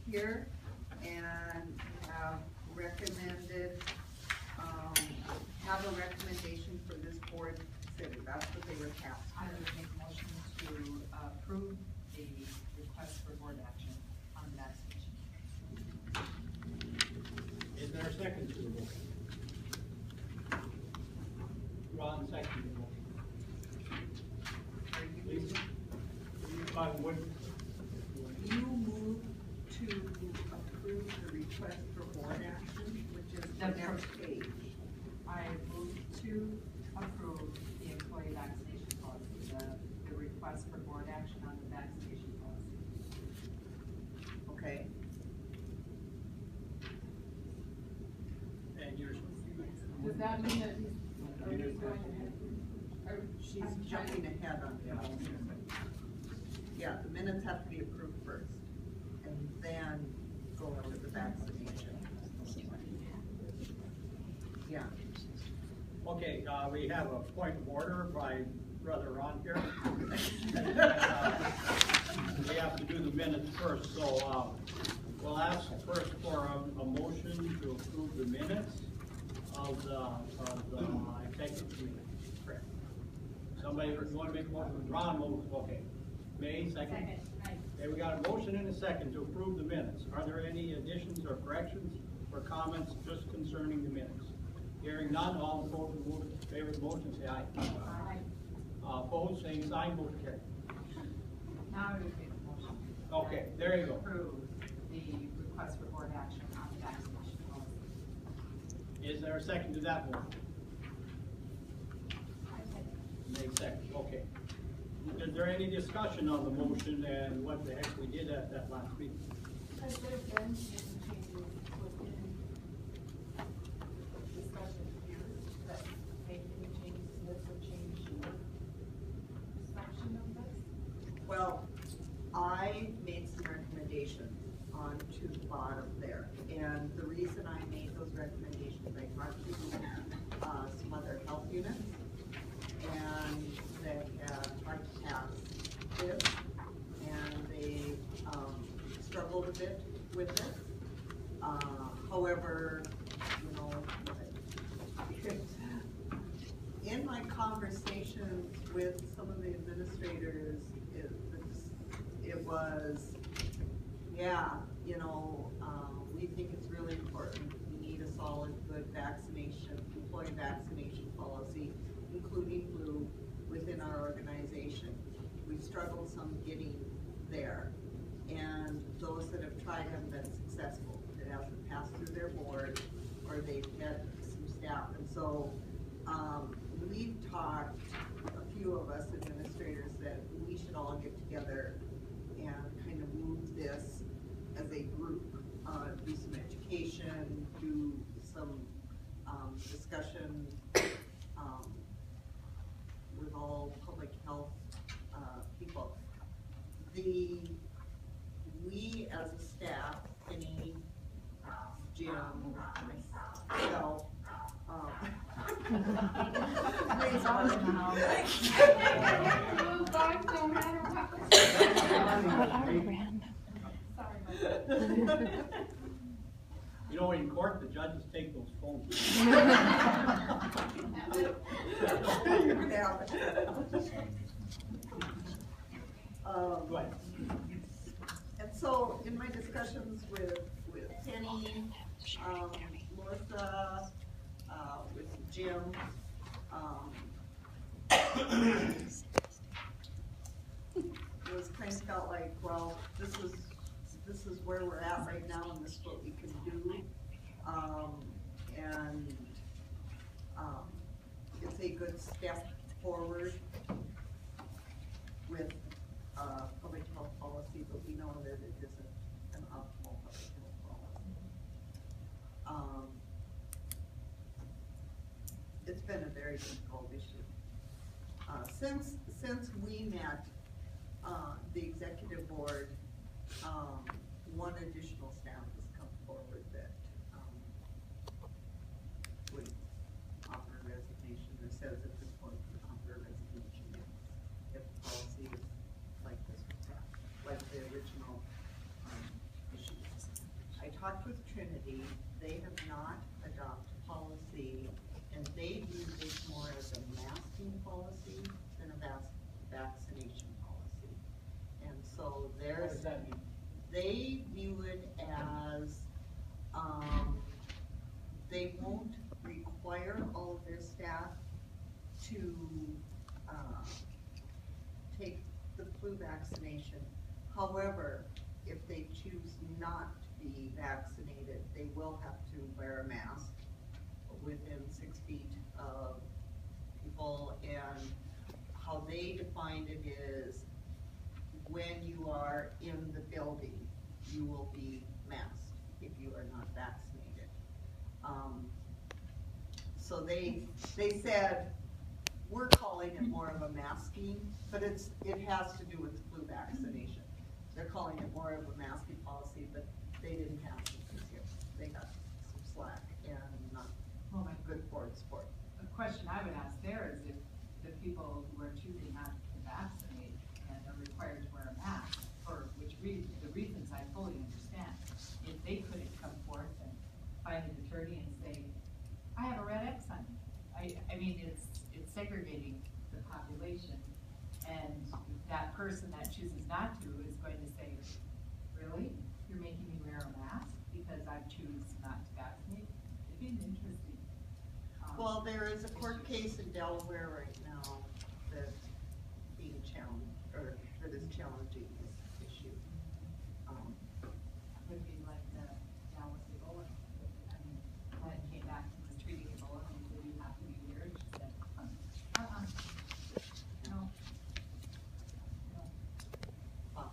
here and have recommended, have a recommendation for this board, so that's what they were tasked. I would make a motion to approve the request for board action on the vaccination. Is there a second to the motion? Ron, second to the motion. Lisa? Would You move to approve the request for board action, which is the next page. I move to approve the employee vaccination policy, the request for board action on the vaccination policy. Okay. and yours? Does that mean that are we going ahead? She's jumping ahead on the motion. Yeah, the minutes have to be approved first, and then go over the vaccination. Yeah. Okay, we have a point of order by Brother Ron here. We have to do the minutes first, so we'll ask first for a motion to approve the minutes of the executive committee. Correct. Somebody want to make a motion? Ron moves, okay. May, second? Okay, we got a motion and a second to approve the minutes. Are there any additions or corrections or comments just concerning the minutes? Hearing none, all in favor of the motion, say aye. Aye. Opposed, same sign, motion carried. Now I would make a motion. Okay, there you go. Approve the request for board action on the vaccination policy. Is there a second to that motion? May second, okay. Is there any discussion on the motion and what the heck we did at that last meeting? Has there been any changes within discussion here that make any changes to this or change your perception of this? Well, I made some recommendations on to the bottom there, and the reason I made those recommendations, I talked to some other health units, and they have tried to pass this, and they struggled a bit with it. However, you know, in my conversations with some of the administrators, it was, yeah, you know, we think it's really important. We need a solid, good vaccination, employee vaccination policy, including flu, within our organization. We struggled some getting there, and those that have tried haven't been successful. It hasn't passed through their board, or they've had some staff, and so we've talked, a few of us administrators, that we should all get together and kind of move this as a group, do some education, do some discussion with all public health people. We as a staff, Penny, Jim, myself, Move back no matter what. You know, in court, the judges take those phones. You can have it. Go ahead. And so, in my discussions with Penny, Melissa, with Jim, it was kind of felt like, well, this is where we're at right now, and this is what we can do. It's a good step forward with public health policy, but we know that it isn't an optimal public health policy. It's been a very difficult issue. Since we met, the executive board, one additional staff has come forward that would offer resignation, or says at this point would offer resignation if the policy is like this, like the original issues. talked with Trinity, they have not adopted policy, and they view this more as a masking policy than a vaccination policy. And so What there's, does that mean? they view it as, they won't require all of their staff to, take the flu vaccination. However, if they choose not to be vaccinated, they will have to wear a mask within 6 feet of people. And how they defined it is, when you are in the building, you will be masked if you are not vaccinated. So they said, we're calling it more of a masking, but it has to do with the flu vaccination. They're calling it more of a masking policy, but they didn't have to this year. They got some slack and not Well, good for sport. the question I would ask there is if the people who are choosing not to vaccinate and are required to wear a mask, for the reasons I fully understand, if they couldn't come forth and find an attorney and say, I have a red X on me. I mean, it's segregating the population, and that person that chooses not to is going to say, really? You're making me wear a mask because I choose not to vaccinate? It'd be an interesting. Well, there is a court case in Delaware right now that's being challenged, or that is challenging this issue. Would be like the Dallas Ebola. I mean, when it came back and was treating Ebola, and did you have to be weird? She said, no. Wow.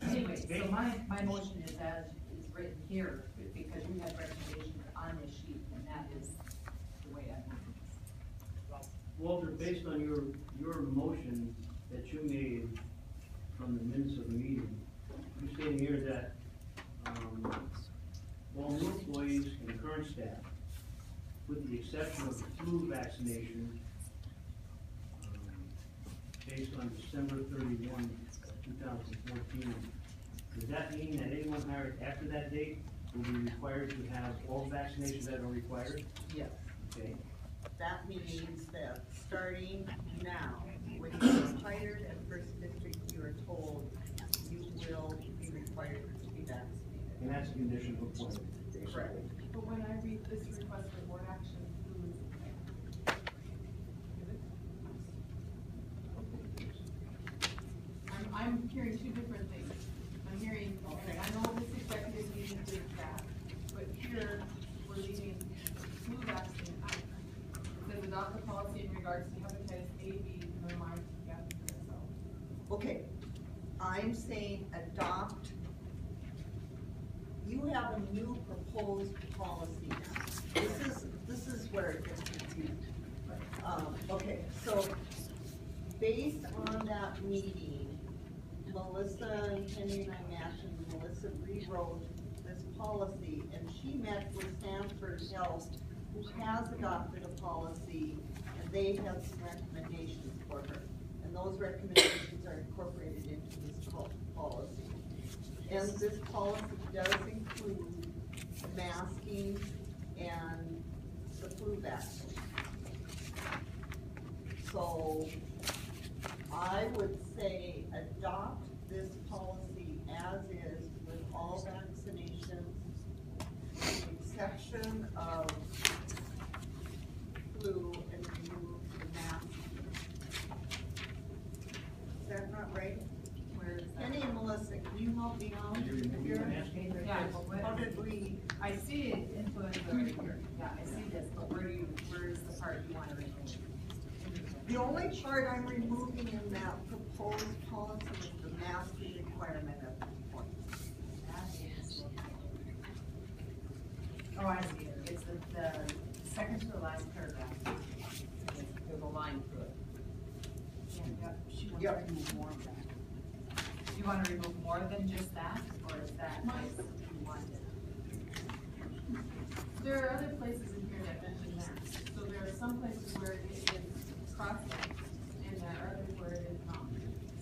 Anyway, so my motion is as is written here, because you had recommendations on this sheet, and that is the way I move this. Walter, based on your motion that you made from the minutes of the meeting, you stated here that, all new employees and current staff, with the exception of the flu vaccination, based on December 31, 2014, does that mean that anyone hired after that date will be required to have all vaccinations that are required? Yes. Okay. That means that starting now, when you are hired at First District, you are told you will be required to be vaccinated. And that's a condition of appointment. basically. Correct. But when I read this request for board action, who is it? I'm hearing two different things. I'm hearing, okay, I know this executive meeting did that, but here, we're leaving flu vaccine out. It says adopt the policy in regards to hepatitis A, B, and minimize gastric cell. Okay, I'm saying adopt, you have a new proposed policy now. This is where it gets confusing. Okay, so based on that meeting, Melissa and Kenny and I matched, and Melissa rewrote this policy, and she met with Sanford Health, who has adopted a policy, and they have some recommendations for her. And those recommendations are incorporated into this policy. And this policy does include masking and the flu vaccine. So I would say adopt this policy as is with all vaccinations, with the exception of flu, and remove the mask. Is that not right? Where Kenny and Melissa, can you help me out? You're removing the masking? Yeah, How did we, I see it influenza right here. Yeah, I see this, but where is the part you want to remove? the only part I'm removing in that proposed policy is the masking requirement at this point. That is. Oh, I see it. It's the second to the last paragraph. There's a line through it. Yeah, she wants to Yep. remove more of that. Do you want to remove more than just that, or is that what you wanted? There are other places in here that mention that. So there are some places where it is crossed out, and there are others where it is not.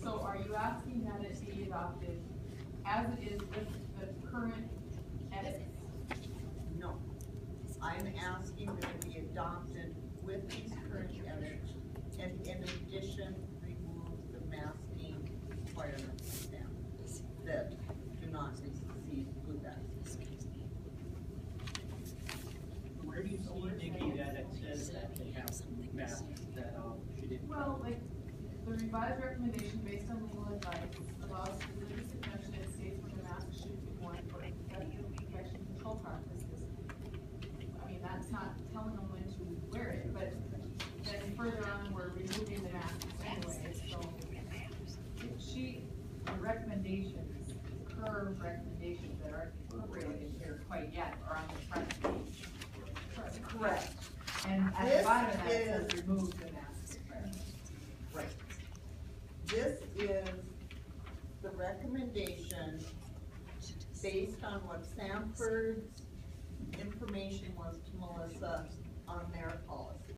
So are you asking that it be adopted as it is with the current edits? No. I'm asking that it be adopted with these current edits, and in addition, remove the masking requirements that do not receive blue bags. Where do you see, Nikki, that it says that they have masks that, she didn't? Well, like, the revised recommendation based on legal advice allows for religious exemption and states when the mask should be worn for infection control practices. I mean, that's not telling them when to wear it, but then further on, we're removing the masks anyway, so. The recommendations, her recommendations that aren't incorporated here quite yet are on the front page. Correct. And at the This bottom of that, it is- says remove the mask requirement. Right. This is the recommendation based on what Sanford's information was to Melissa on their policy.